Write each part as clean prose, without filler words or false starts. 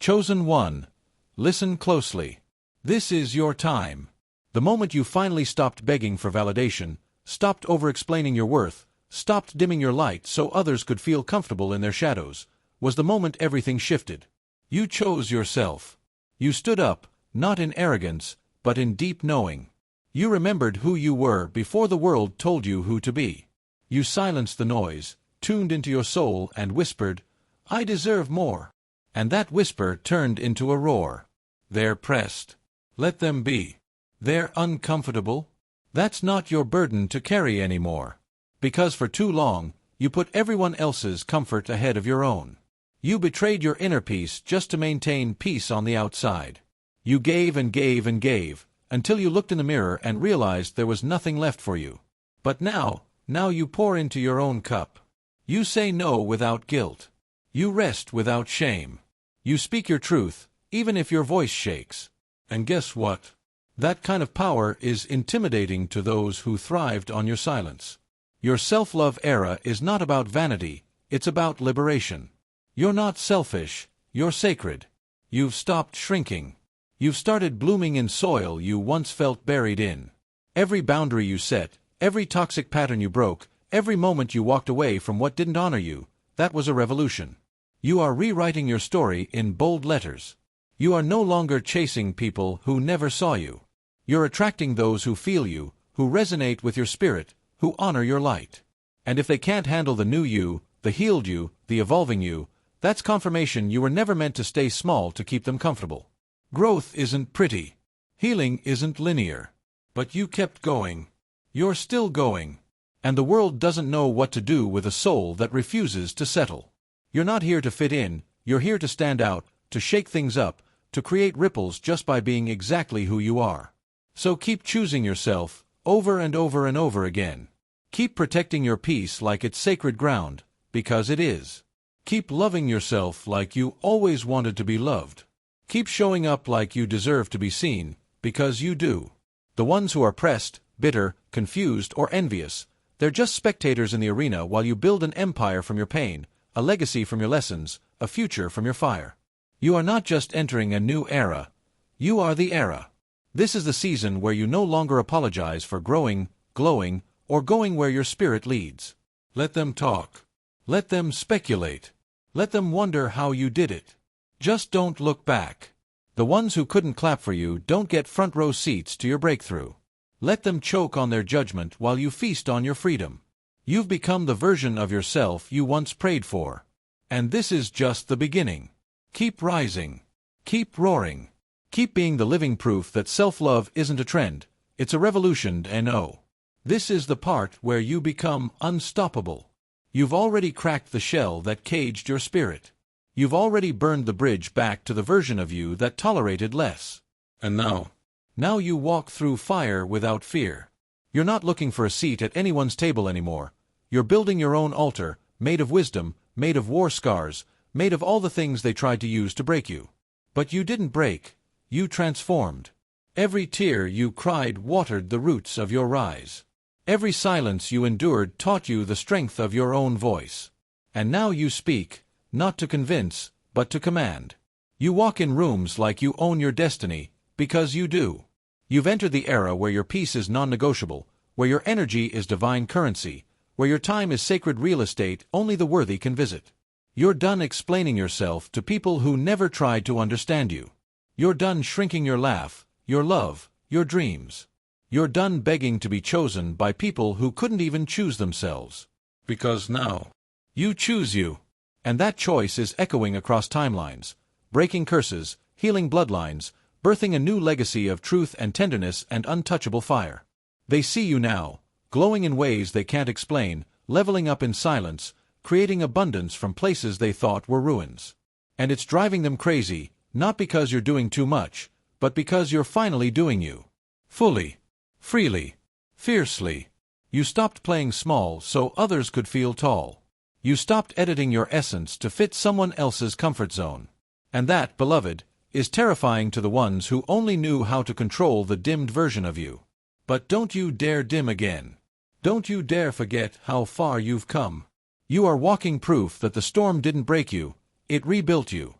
Chosen one, listen closely. This is your time. The moment you finally stopped begging for validation, stopped over-explaining your worth, stopped dimming your light so others could feel comfortable in their shadows, was the moment everything shifted. You chose yourself. You stood up, not in arrogance, but in deep knowing. You remembered who you were before the world told you who to be. You silenced the noise, tuned into your soul and whispered, "I deserve more." And that whisper turned into a roar. They're pressed. Let them be. They're uncomfortable. That's not your burden to carry anymore. Because for too long, you put everyone else's comfort ahead of your own. You betrayed your inner peace just to maintain peace on the outside. You gave and gave and gave, until you looked in the mirror and realized there was nothing left for you. But now you pour into your own cup. You say no without guilt. You rest without shame. You speak your truth, even if your voice shakes. And guess what? That kind of power is intimidating to those who thrived on your silence. Your self-love era is not about vanity, it's about liberation. You're not selfish, you're sacred. You've stopped shrinking. You've started blooming in soil you once felt buried in. Every boundary you set, every toxic pattern you broke, every moment you walked away from what didn't honor you, that was a revolution. You are rewriting your story in bold letters. You are no longer chasing people who never saw you. You're attracting those who feel you, who resonate with your spirit, who honor your light. And if they can't handle the new you, the healed you, the evolving you, that's confirmation you were never meant to stay small to keep them comfortable. Growth isn't pretty. Healing isn't linear. But you kept going. You're still going. And the world doesn't know what to do with a soul that refuses to settle. You're not here to fit in, you're here to stand out, to shake things up, to create ripples just by being exactly who you are. So keep choosing yourself, over and over and over again. Keep protecting your peace like it's sacred ground, because it is. Keep loving yourself like you always wanted to be loved. Keep showing up like you deserve to be seen, because you do. The ones who are pressed, bitter, confused, or envious, they're just spectators in the arena while you build an empire from your pain, a legacy from your lessons, a future from your fire. You are not just entering a new era. You are the era. This is the season where you no longer apologize for growing, glowing, or going where your spirit leads. Let them talk. Let them speculate. Let them wonder how you did it. Just don't look back. The ones who couldn't clap for you don't get front row seats to your breakthrough. Let them choke on their judgment while you feast on your freedom. You've become the version of yourself you once prayed for. And this is just the beginning. Keep rising. Keep roaring. Keep being the living proof that self-love isn't a trend, it's a revolution, and oh, this is the part where you become unstoppable. You've already cracked the shell that caged your spirit. You've already burned the bridge back to the version of you that tolerated less. And now you walk through fire without fear. You're not looking for a seat at anyone's table anymore. You're building your own altar, made of wisdom, made of war scars, made of all the things they tried to use to break you. But you didn't break. You transformed. Every tear you cried watered the roots of your rise. Every silence you endured taught you the strength of your own voice. And now you speak, not to convince, but to command. You walk in rooms like you own your destiny, because you do. You've entered the era where your peace is non-negotiable, where your energy is divine currency, where your time is sacred real estate only the worthy can visit. You're done explaining yourself to people who never tried to understand you. You're done shrinking your laugh, your love, your dreams. You're done begging to be chosen by people who couldn't even choose themselves. Because now, you choose you. And that choice is echoing across timelines, breaking curses, healing bloodlines, birthing a new legacy of truth and tenderness and untouchable fire. They see you now, glowing in ways they can't explain, leveling up in silence, creating abundance from places they thought were ruins. And it's driving them crazy, not because you're doing too much, but because you're finally doing you. Fully. Freely. Fiercely. You stopped playing small so others could feel tall. You stopped editing your essence to fit someone else's comfort zone. And that, beloved, is terrifying to the ones who only knew how to control the dimmed version of you. But don't you dare dim again. Don't you dare forget how far you've come. You are walking proof that the storm didn't break you, it rebuilt you.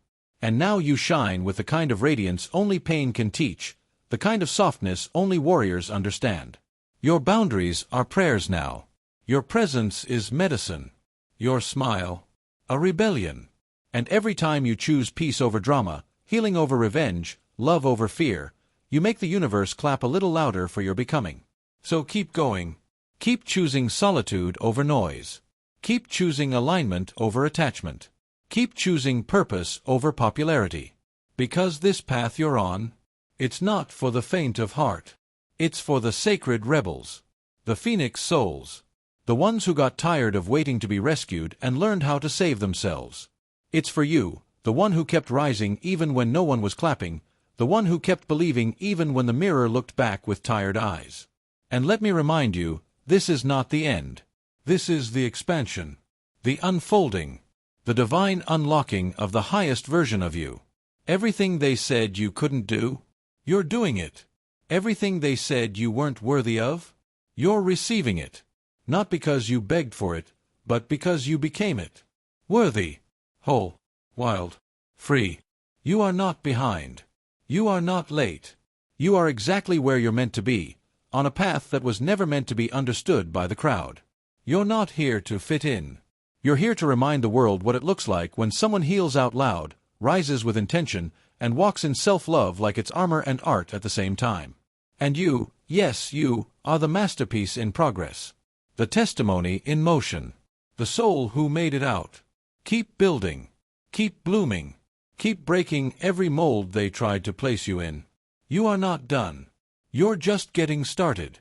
And now you shine with the kind of radiance only pain can teach, the kind of softness only warriors understand. Your boundaries are prayers now. Your presence is medicine. Your smile, a rebellion. And every time you choose peace over drama, healing over revenge, love over fear, you make the universe clap a little louder for your becoming. So keep going. Keep choosing solitude over noise. Keep choosing alignment over attachment. Keep choosing purpose over popularity. Because this path you're on, it's not for the faint of heart. It's for the sacred rebels. The phoenix souls. The ones who got tired of waiting to be rescued and learned how to save themselves. It's for you, the one who kept rising even when no one was clapping, the one who kept believing even when the mirror looked back with tired eyes. And let me remind you, this is not the end. This is the expansion, the unfolding, the divine unlocking of the highest version of you. Everything they said you couldn't do, you're doing it. Everything they said you weren't worthy of, you're receiving it. Not because you begged for it, but because you became it. Worthy, whole, wild, free. You are not behind. You are not late. You are exactly where you're meant to be, on a path that was never meant to be understood by the crowd. You're not here to fit in. You're here to remind the world what it looks like when someone heals out loud, rises with intention, and walks in self-love like it's armor and art at the same time. And you, yes, you, are the masterpiece in progress. The testimony in motion. The soul who made it out. Keep building. Keep blooming. Keep breaking every mold they tried to place you in. You are not done. You're just getting started.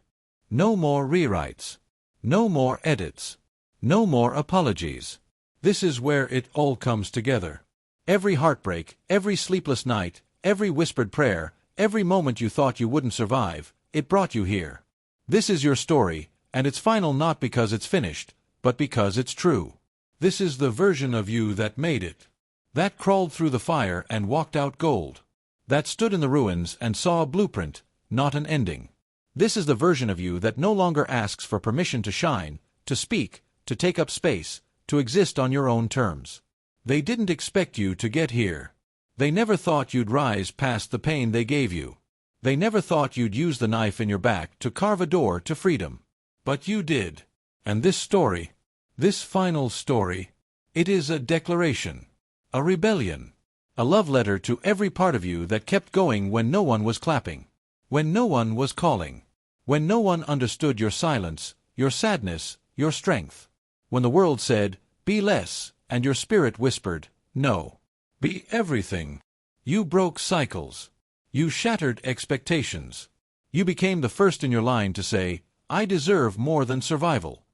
No more rewrites. No more edits. No more apologies. This is where it all comes together. Every heartbreak, every sleepless night, every whispered prayer, every moment you thought you wouldn't survive, it brought you here. This is your story, and it's final not because it's finished, but because it's true. This is the version of you that made it. That crawled through the fire and walked out gold. That stood in the ruins and saw a blueprint, not an ending. This is the version of you that no longer asks for permission to shine, to speak, to take up space, to exist on your own terms. They didn't expect you to get here. They never thought you'd rise past the pain they gave you. They never thought you'd use the knife in your back to carve a door to freedom. But you did. And this story, this final story, it is a declaration, a rebellion, a love letter to every part of you that kept going when no one was clapping, when no one was calling, when no one understood your silence, your sadness, your strength, when the world said, "Be less," and your spirit whispered, "No. Be everything." You broke cycles. You shattered expectations. You became the first in your line to say, "I deserve more than survival."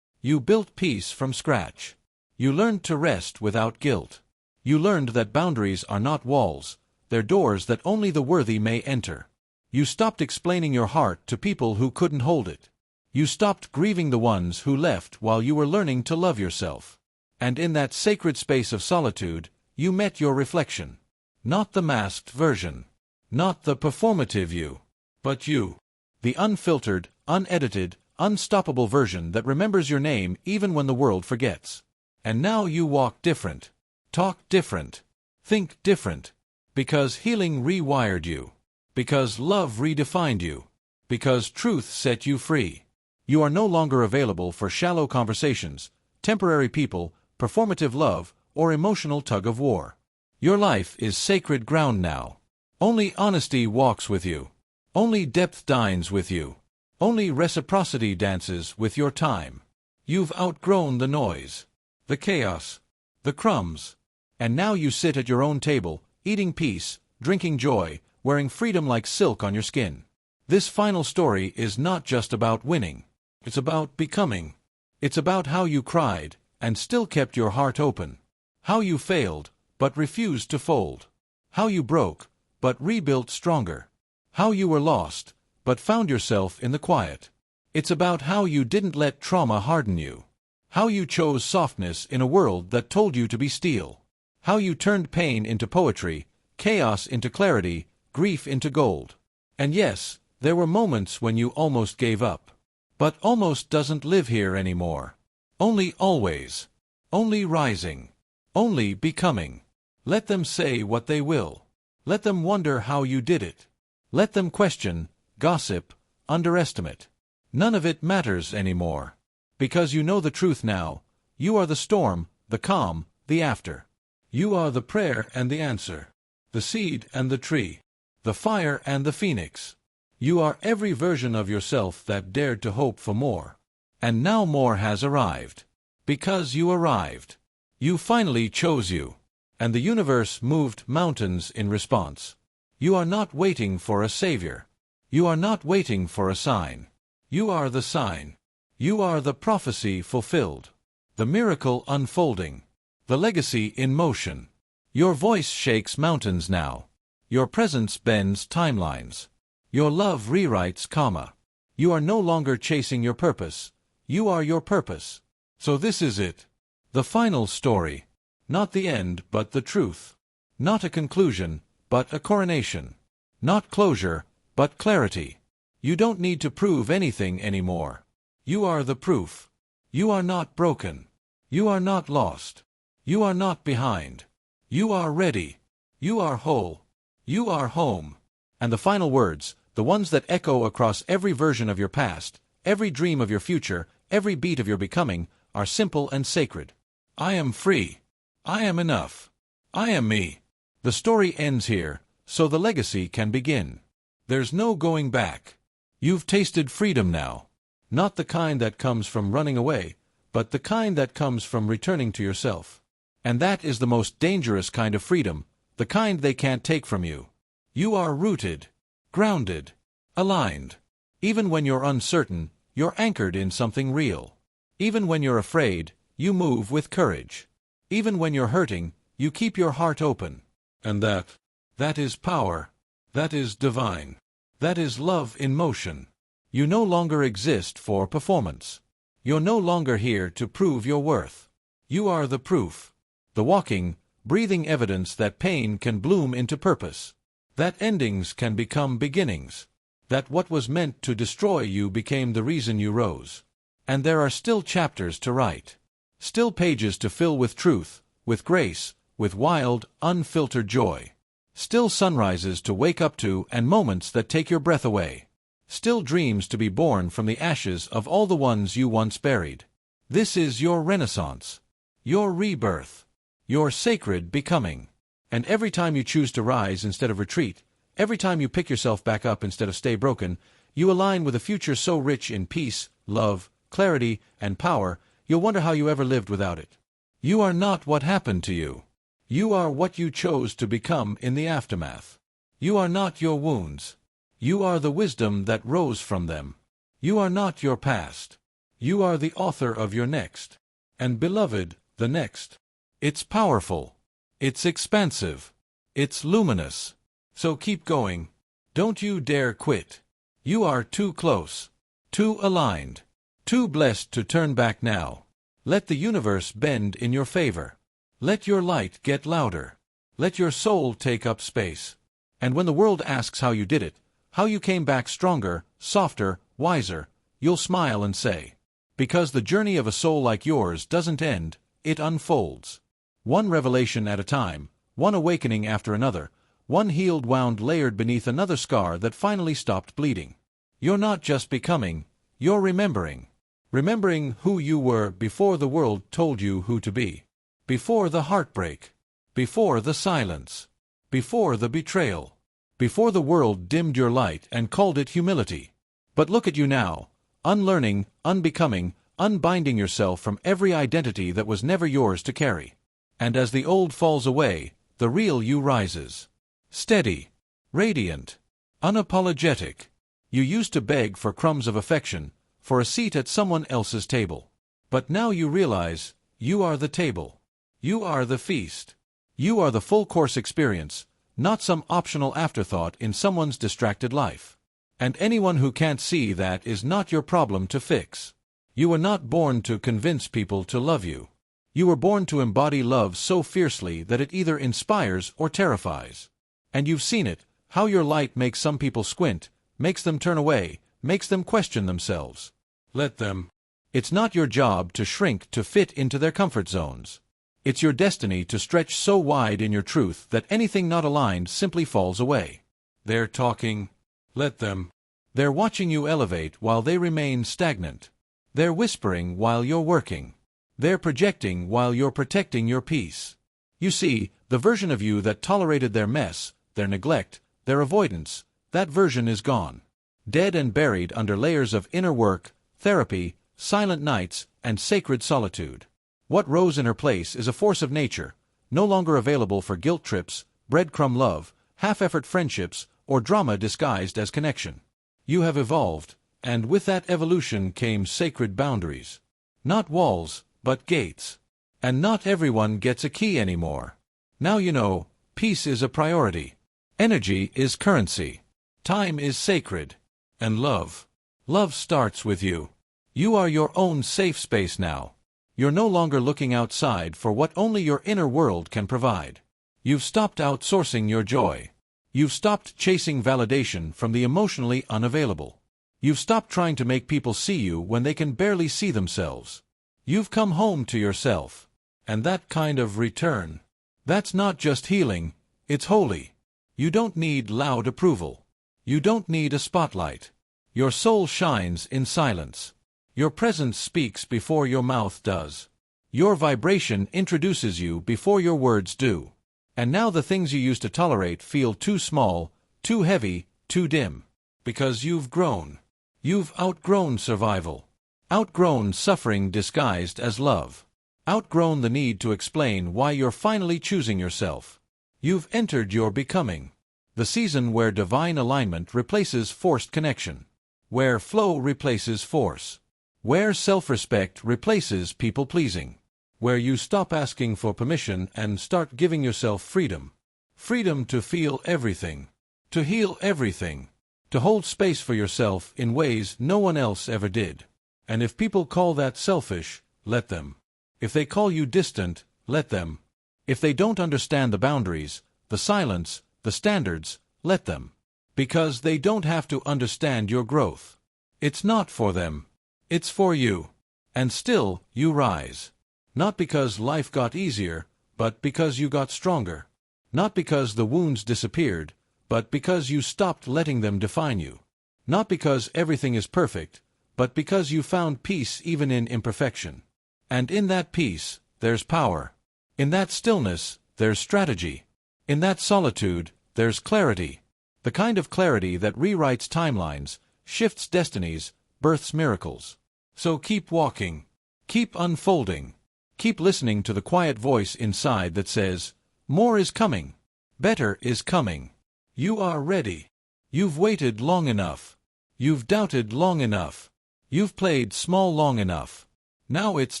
You built peace from scratch. You learned to rest without guilt. You learned that boundaries are not walls, they're doors that only the worthy may enter. You stopped explaining your heart to people who couldn't hold it. You stopped grieving the ones who left while you were learning to love yourself. And in that sacred space of solitude, you met your reflection. Not the masked version. Not the performative you. But you. The unfiltered, unedited, unstoppable version that remembers your name even when the world forgets. And now you walk different. Talk different. Think different. Because healing rewired you. Because love redefined you. Because truth set you free. You are no longer available for shallow conversations, temporary people, performative love, or emotional tug-of-war. Your life is sacred ground now. Only honesty walks with you. Only depth dines with you. Only reciprocity dances with your time. You've outgrown the noise, the chaos, the crumbs. And now you sit at your own table, eating peace, drinking joy, wearing freedom like silk on your skin. This final story is not just about winning. It's about becoming. It's about how you cried, and still kept your heart open. How you failed, but refused to fold. How you broke, but rebuilt stronger. How you were lost, but found yourself in the quiet. It's about how you didn't let trauma harden you. How you chose softness in a world that told you to be steel. How you turned pain into poetry, chaos into clarity, grief into gold. And yes, there were moments when you almost gave up. But almost doesn't live here anymore. Only always. Only rising. Only becoming. Let them say what they will. Let them wonder how you did it. Let them question, gossip, underestimate. None of it matters anymore. Because you know the truth now. You are the storm, the calm, the after. You are the prayer and the answer. The seed and the tree. The fire and the phoenix. You are every version of yourself that dared to hope for more. And now more has arrived. Because you arrived. You finally chose you. And the universe moved mountains in response. You are not waiting for a savior. You are not waiting for a sign. You are the sign. You are the prophecy fulfilled. The miracle unfolding. The legacy in motion. Your voice shakes mountains now. Your presence bends timelines. Your love rewrites karma. You are no longer chasing your purpose. You are your purpose. So this is it. The final story. Not the end, but the truth. Not a conclusion, but a coronation. Not closure, but clarity. You don't need to prove anything anymore. You are the proof. You are not broken. You are not lost. You are not behind. You are ready. You are whole. You are home. And the final words, the ones that echo across every version of your past, every dream of your future, every beat of your becoming, are simple and sacred. I am free. I am enough. I am me. The story ends here, so the legacy can begin. There's no going back. You've tasted freedom now. Not the kind that comes from running away, but the kind that comes from returning to yourself. And that is the most dangerous kind of freedom, the kind they can't take from you. You are rooted, grounded, aligned. Even when you're uncertain, you're anchored in something real. Even when you're afraid, you move with courage. Even when you're hurting, you keep your heart open. And that is power. That is divine. That is love in motion. You no longer exist for performance. You're no longer here to prove your worth. You are the proof. The walking, breathing evidence that pain can bloom into purpose. That endings can become beginnings. That what was meant to destroy you became the reason you rose. And there are still chapters to write. Still pages to fill with truth, with grace, with wild, unfiltered joy. Still sunrises to wake up to and moments that take your breath away. Still dreams to be born from the ashes of all the ones you once buried. This is your renaissance. Your rebirth. Your sacred becoming. And every time you choose to rise instead of retreat, every time you pick yourself back up instead of stay broken, you align with a future so rich in peace, love, clarity, and power, you'll wonder how you ever lived without it. You are not what happened to you. You are what you chose to become in the aftermath. You are not your wounds. You are the wisdom that rose from them. You are not your past. You are the author of your next. And beloved, the next. It's powerful. It's expansive. It's luminous. So keep going. Don't you dare quit. You are too close. Too aligned. Too blessed to turn back now. Let the universe bend in your favor. Let your light get louder. Let your soul take up space. And when the world asks how you did it, how you came back stronger, softer, wiser, you'll smile and say, because the journey of a soul like yours doesn't end, it unfolds. One revelation at a time, one awakening after another, one healed wound layered beneath another scar that finally stopped bleeding. You're not just becoming, you're remembering. Remembering who you were before the world told you who to be. Before the heartbreak. Before the silence. Before the betrayal. Before the world dimmed your light and called it humility. But look at you now, unlearning, unbecoming, unbinding yourself from every identity that was never yours to carry. And as the old falls away, the real you rises. Steady. Radiant. Unapologetic. You used to beg for crumbs of affection, for a seat at someone else's table. But now you realize, you are the table. You are the feast. You are the full-course experience, not some optional afterthought in someone's distracted life. And anyone who can't see that is not your problem to fix. You were not born to convince people to love you. You were born to embody love so fiercely that it either inspires or terrifies. And you've seen it, how your light makes some people squint, makes them turn away, makes them question themselves. Let them. It's not your job to shrink to fit into their comfort zones. It's your destiny to stretch so wide in your truth that anything not aligned simply falls away. They're talking. Let them. They're watching you elevate while they remain stagnant. They're whispering while you're working. They're projecting while you're protecting your peace. You see, the version of you that tolerated their mess, their neglect, their avoidance, that version is gone. Dead and buried under layers of inner work, therapy, silent nights, and sacred solitude. What rose in her place is a force of nature, no longer available for guilt trips, breadcrumb love, half-effort friendships, or drama disguised as connection. You have evolved, and with that evolution came sacred boundaries. Not walls, but gates. And not everyone gets a key anymore. Now you know, peace is a priority. Energy is currency. Time is sacred. And love. Love starts with you. You are your own safe space now. You're no longer looking outside for what only your inner world can provide. You've stopped outsourcing your joy. You've stopped chasing validation from the emotionally unavailable. You've stopped trying to make people see you when they can barely see themselves. You've come home to yourself. And that kind of return, that's not just healing, it's holy. You don't need loud approval. You don't need a spotlight. Your soul shines in silence. Your presence speaks before your mouth does. Your vibration introduces you before your words do. And now the things you used to tolerate feel too small, too heavy, too dim. Because you've grown. You've outgrown survival. Outgrown suffering disguised as love. Outgrown the need to explain why you're finally choosing yourself. You've entered your becoming. The season where divine alignment replaces forced connection. Where flow replaces force. Where self-respect replaces people-pleasing. Where you stop asking for permission and start giving yourself freedom. Freedom to feel everything. To heal everything. To hold space for yourself in ways no one else ever did. And if people call that selfish, let them. If they call you distant, let them. If they don't understand the boundaries, the silence, the standards, let them. Because they don't have to understand your growth. It's not for them. It's for you. And still, you rise. Not because life got easier, but because you got stronger. Not because the wounds disappeared, but because you stopped letting them define you. Not because everything is perfect, but because you found peace even in imperfection. And in that peace, there's power. In that stillness, there's strategy. In that solitude, there's clarity. The kind of clarity that rewrites timelines, shifts destinies, births miracles. So keep walking. Keep unfolding. Keep listening to the quiet voice inside that says, more is coming. Better is coming. You are ready. You've waited long enough. You've doubted long enough. You've played small long enough. Now it's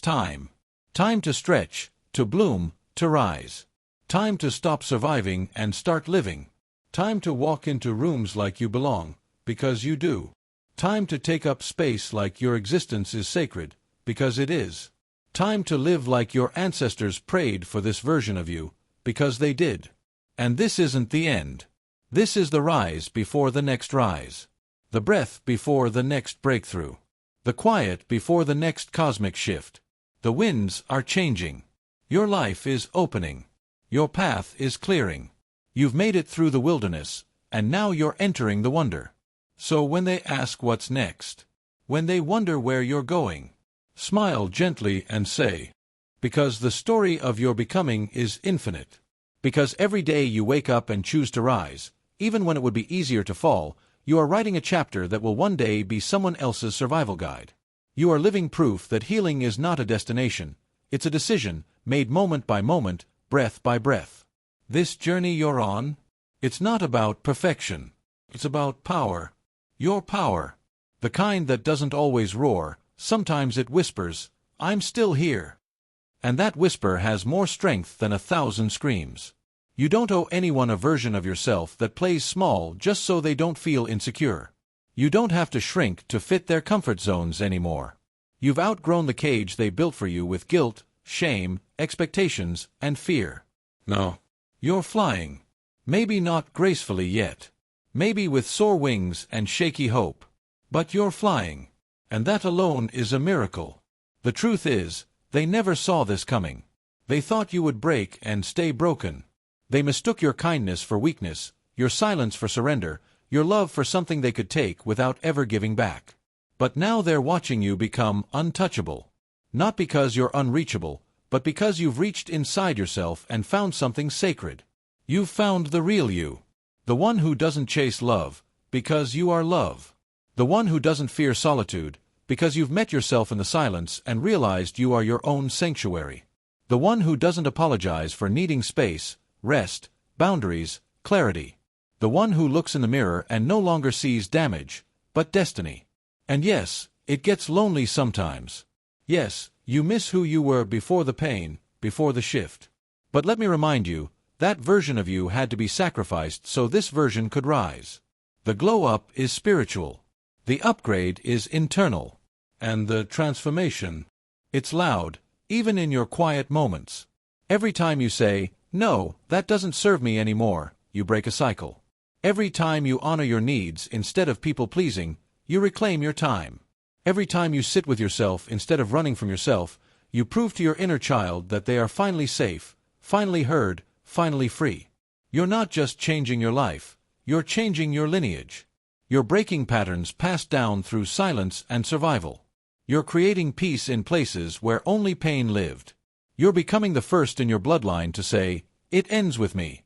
time. Time to stretch, to bloom, to rise. Time to stop surviving and start living. Time to walk into rooms like you belong, because you do. Time to take up space like your existence is sacred, because it is. Time to live like your ancestors prayed for this version of you, because they did. And this isn't the end. This is the rise before the next rise. The breath before the next breakthrough. The quiet before the next cosmic shift. The winds are changing. Your life is opening. Your path is clearing. You've made it through the wilderness, and now you're entering the wonder. So when they ask what's next, when they wonder where you're going, smile gently and say, because the story of your becoming is infinite. Because every day you wake up and choose to rise, even when it would be easier to fall, you are writing a chapter that will one day be someone else's survival guide. You are living proof that healing is not a destination, it's a decision, made moment by moment, breath by breath. This journey you're on, it's not about perfection. It's about power. Your power. The kind that doesn't always roar, sometimes it whispers, I'm still here. And that whisper has more strength than 1,000 screams. You don't owe anyone a version of yourself that plays small just so they don't feel insecure. You don't have to shrink to fit their comfort zones anymore. You've outgrown the cage they built for you with guilt, shame, expectations, and fear. No. You're flying. Maybe not gracefully yet. Maybe with sore wings and shaky hope. But you're flying. And that alone is a miracle. The truth is, they never saw this coming. They thought you would break and stay broken. They mistook your kindness for weakness, your silence for surrender, your love for something they could take without ever giving back. But now they're watching you become untouchable. Not because you're unreachable, but because you've reached inside yourself and found something sacred. You've found the real you. The one who doesn't chase love, because you are love. The one who doesn't fear solitude, because you've met yourself in the silence and realized you are your own sanctuary. The one who doesn't apologize for needing space, rest, boundaries, clarity. The one who looks in the mirror and no longer sees damage, but destiny. And yes, it gets lonely sometimes. Yes, you miss who you were before the pain, before the shift. But let me remind you, that version of you had to be sacrificed so this version could rise. The glow-up is spiritual. The upgrade is internal. And the transformation, it's loud, even in your quiet moments. Every time you say, "No, that doesn't serve me anymore," you break a cycle. Every time you honor your needs instead of people-pleasing, you reclaim your time. Every time you sit with yourself instead of running from yourself, you prove to your inner child that they are finally safe, finally heard, finally free. You're not just changing your life, you're changing your lineage. You're breaking patterns passed down through silence and survival. You're creating peace in places where only pain lived. You're becoming the first in your bloodline to say, "It ends with me."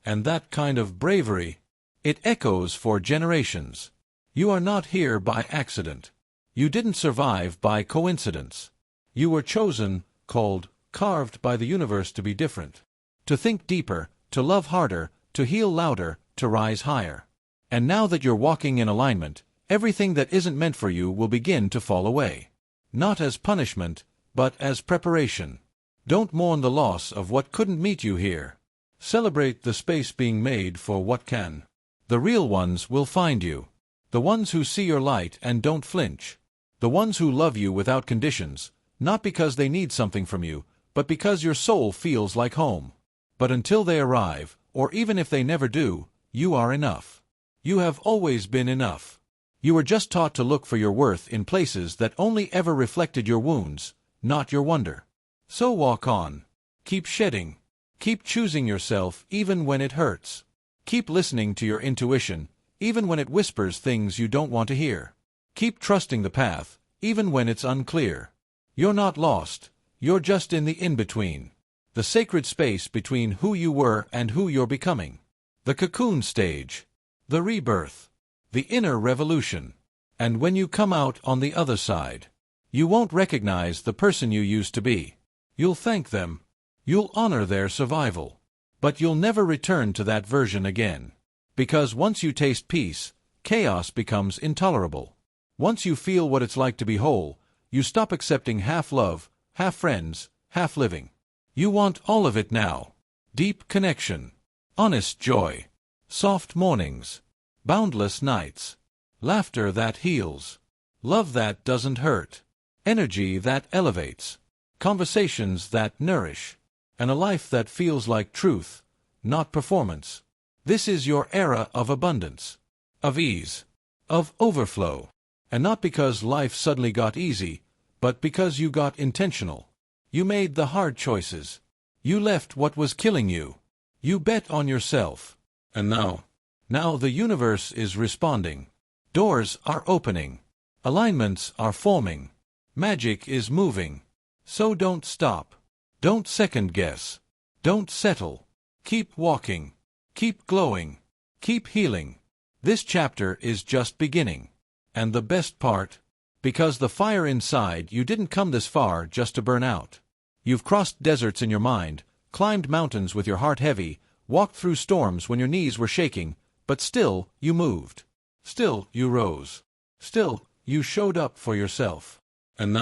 And that kind of bravery, it echoes for generations. You are not here by accident. You didn't survive by coincidence. You were chosen, called, carved by the universe to be different. To think deeper, to love harder, to heal louder, to rise higher. And now that you're walking in alignment, everything that isn't meant for you will begin to fall away. Not as punishment, but as preparation. Don't mourn the loss of what couldn't meet you here. Celebrate the space being made for what can. The real ones will find you. The ones who see your light and don't flinch. The ones who love you without conditions, not because they need something from you, but because your soul feels like home. But until they arrive, or even if they never do, you are enough. You have always been enough. You were just taught to look for your worth in places that only ever reflected your wounds, not your wonder. So walk on. Keep shedding. Keep choosing yourself even when it hurts. Keep listening to your intuition, even when it whispers things you don't want to hear. Keep trusting the path, even when it's unclear. You're not lost, you're just in the in-between. The sacred space between who you were and who you're becoming. The cocoon stage. The rebirth. The inner revolution. And when you come out on the other side, you won't recognize the person you used to be. You'll thank them. You'll honor their survival. But you'll never return to that version again. Because once you taste peace, chaos becomes intolerable. Once you feel what it's like to be whole, you stop accepting half love, half friends, half living. You want all of it now. Deep connection. Honest joy. Soft mornings. Boundless nights. Laughter that heals. Love that doesn't hurt. Energy that elevates. Conversations that nourish. And a life that feels like truth, not performance. This is your era of abundance. Of ease. Of overflow. And not because life suddenly got easy, but because you got intentional. You made the hard choices. You left what was killing you. You bet on yourself. And now the universe is responding. Doors are opening. Alignments are forming. Magic is moving. So don't stop. Don't second guess. Don't settle. Keep walking. Keep glowing. Keep healing. This chapter is just beginning. And the best part? Because the fire inside you didn't come this far just to burn out. You've crossed deserts in your mind, climbed mountains with your heart heavy, walked through storms when your knees were shaking, but still you moved. Still you rose. Still you showed up for yourself. And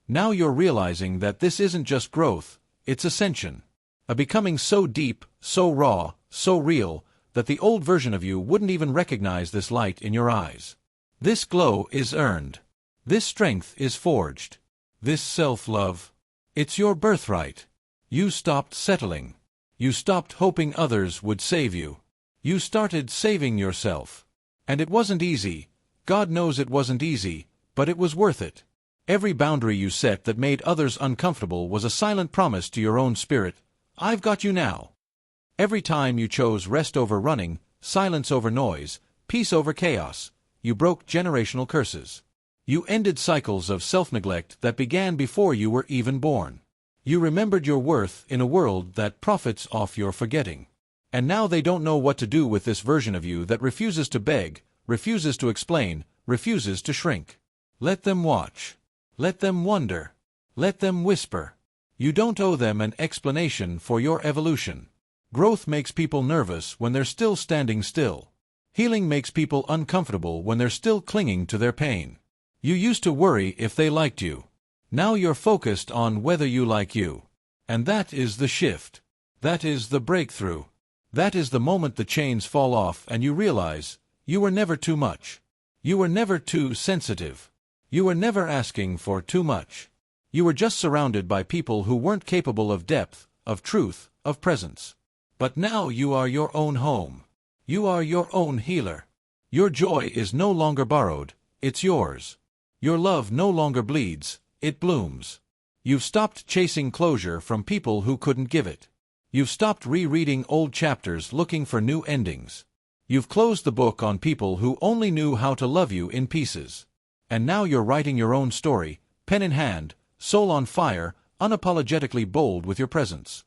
now you're realizing that this isn't just growth, it's ascension. A becoming so deep, so raw, so real, that the old version of you wouldn't even recognize this light in your eyes. This glow is earned. This strength is forged. This self-love, it's your birthright. You stopped settling. You stopped hoping others would save you. You started saving yourself. And it wasn't easy. God knows it wasn't easy, but it was worth it. Every boundary you set that made others uncomfortable was a silent promise to your own spirit, "I've got you now." Every time you chose rest over running, silence over noise, peace over chaos, you broke generational curses. You ended cycles of self-neglect that began before you were even born. You remembered your worth in a world that profits off your forgetting. And now they don't know what to do with this version of you that refuses to beg, refuses to explain, refuses to shrink. Let them watch. Let them wonder. Let them whisper. You don't owe them an explanation for your evolution. Growth makes people nervous when they're still standing still. Healing makes people uncomfortable when they're still clinging to their pain. You used to worry if they liked you. Now you're focused on whether you like you. And that is the shift. That is the breakthrough. That is the moment the chains fall off and you realize you were never too much. You were never too sensitive. You were never asking for too much. You were just surrounded by people who weren't capable of depth, of truth, of presence. But now you are your own home. You are your own healer. Your joy is no longer borrowed, it's yours. Your love no longer bleeds, it blooms. You've stopped chasing closure from people who couldn't give it. You've stopped rereading old chapters looking for new endings. You've closed the book on people who only knew how to love you in pieces. And now you're writing your own story, pen in hand, soul on fire, unapologetically bold with your presence.